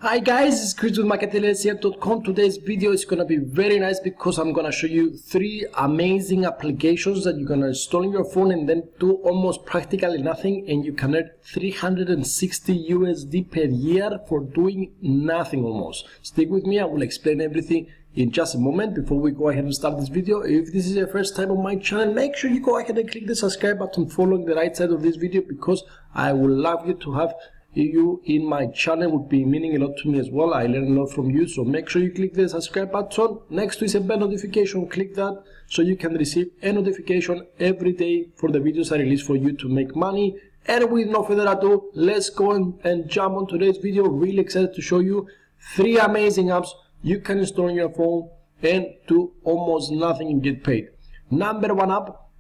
Hi guys, it's Chris with marketingletscf.com. Today's video is gonna be very nice because I'm gonna show you 3 amazing applications that you're gonna install on your phone and then do almost practically nothing, and you can earn 360 USD per year for doing nothing almost. Stick with me, I will explain everything in just a moment. Before we go ahead and start this video, if this is your first time on my channel, make sure you go ahead and click the subscribe button following the right side of this video, because I would love you to have you in my channel. Would be meaning a lot to me as well. I learn a lot from you, so make sure you click the subscribe button. Next to is a bell notification, click that so you can receive a notification every day for the videos I release for you to make money. And with no further ado, let's go and jump on today's video. Really excited to show you 3 amazing apps you can install on your phone and do almost nothing and get paid. Number 1 app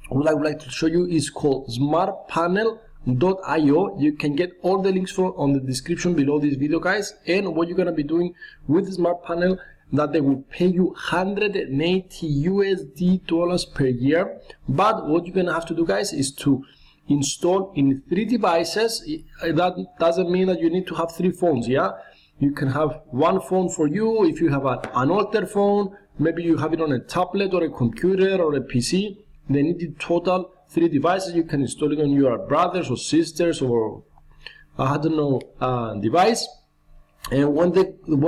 what I would like to show you is called SmartPanel.io. You can get all the links for on the description below this video, guys. And what you're gonna be doing with SmartPanel, that they will pay you 180 USD dollars per year. But what you're gonna have to do, guys, is to install in 3 devices. That doesn't mean that you need to have 3 phones. Yeah, you can have 1 phone for you. If you have an older phone, maybe you have it on a tablet or a computer or a PC, they need in total 3 devices. You can install it on your brothers or sisters or I don't know device. And what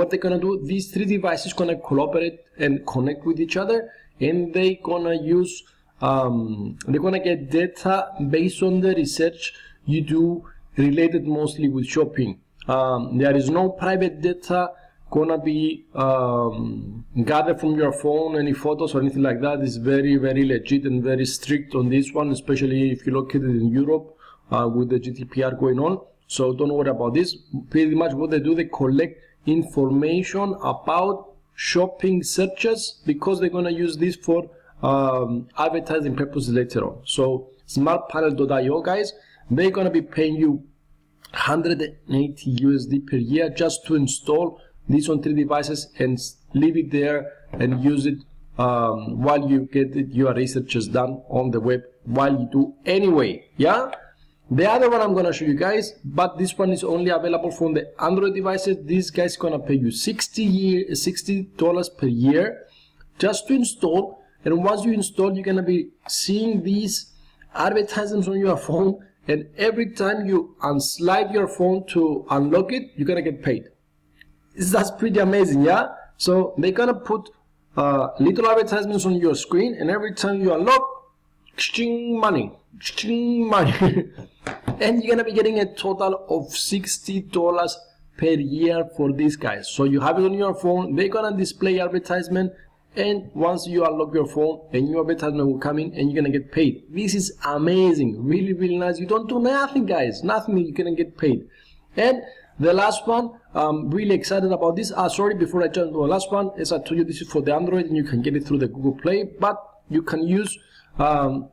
they're gonna do, these 3 devices gonna collaborate and connect with each other, and they gonna use they're gonna get data based on the research you do related mostly with shopping. There is no private data gonna be gathered from your phone, any photos or anything like that. Is very legit and very strict on this one, especially if you're located in Europe with the GDPR going on. So don't worry about this. Pretty much what they do, they collect information about shopping searches, because they're gonna use this for advertising purposes later on. So SmartPanel.io, guys, they're gonna be paying you 180 USD per year just to install this on 3 devices and leave it there and use it while you get your researches done on the web while you do anyway. Yeah, the other one I'm gonna show you guys, but this one is only available from the Android devices. This guy's gonna pay you $60 per year just to install, and once you install, you're gonna be seeing these advertisements on your phone, and every time you unslide your phone to unlock it, you're gonna get paid. That's pretty amazing, yeah? So they're gonna put little advertisements on your screen, and every time you unlock, money, and you're gonna be getting a total of $60 per year for these guys. So you have it on your phone, they're gonna display advertisement, and once you unlock your phone, a new advertisement will come in and you're gonna get paid. This is amazing, really nice. You don't do nothing, guys, nothing, you're gonna get paid. And the last one, I'm really excited about this. Sorry, before I jump to the last one, as I told you, this is for the Android and you can get it through the Google Play, but you can use the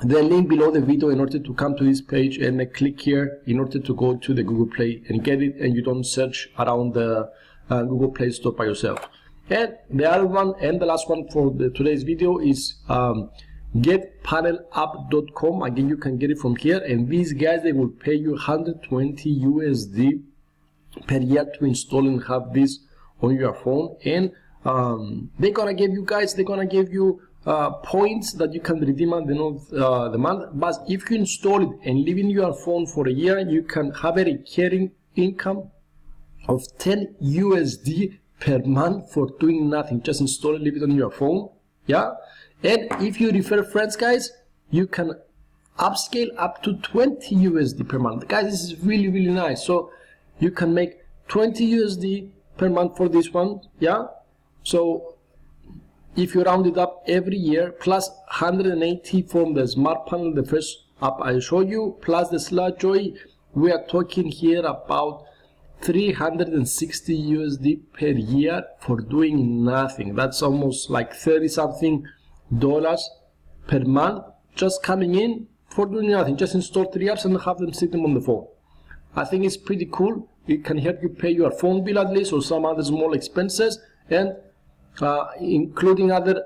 link below the video in order to come to this page and click here in order to go to the Google Play and get it, and you don't search around the Google Play Store by yourself. And the other one and the last one for today's video is GetPanelApp.com. Again, you can get it from here, and these guys, they will pay you 120 USD per year to install and have this on your phone. And they're gonna give you guys, they're gonna give you points that you can redeem at the end of the month. But if you install it and leave in your phone for a year, you can have a recurring income of 10 USD per month for doing nothing. Just install it, leave it on your phone. Yeah. And if you refer friends, guys, you can upscale up to 20 USD per month. Guys, this is really nice. So you can make 20 USD per month for this one. Yeah. So if you round it up every year, plus 180 from the SmartPanel, the first app I showed you, plus the SlideJoy, we are talking here about 360 USD per year for doing nothing. That's almost like 30 something dollars per month just coming in for doing nothing. Just install 3 apps and have them sitting on the phone. I think it's pretty cool. It can help you pay your phone bill at least, or some other small expenses, and including other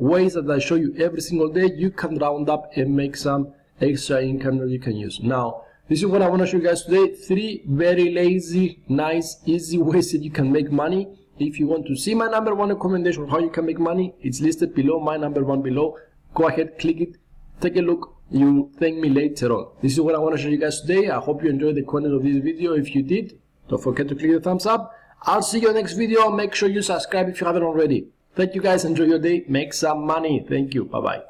ways that I show you every single day. You can round up and make some extra income that you can use. Now, this is what I want to show you guys today. 3 very lazy, nice, easy ways that you can make money. If you want to see my #1 recommendation of how you can make money, it's listed below, my #1 below. Go ahead, click it, take a look. You thank me later on. This is what I want to show you guys today. I hope you enjoyed the content of this video. If you did, don't forget to click the thumbs up. I'll see you in the next video. Make sure you subscribe if you haven't already. Thank you guys. Enjoy your day. Make some money. Thank you. Bye-bye.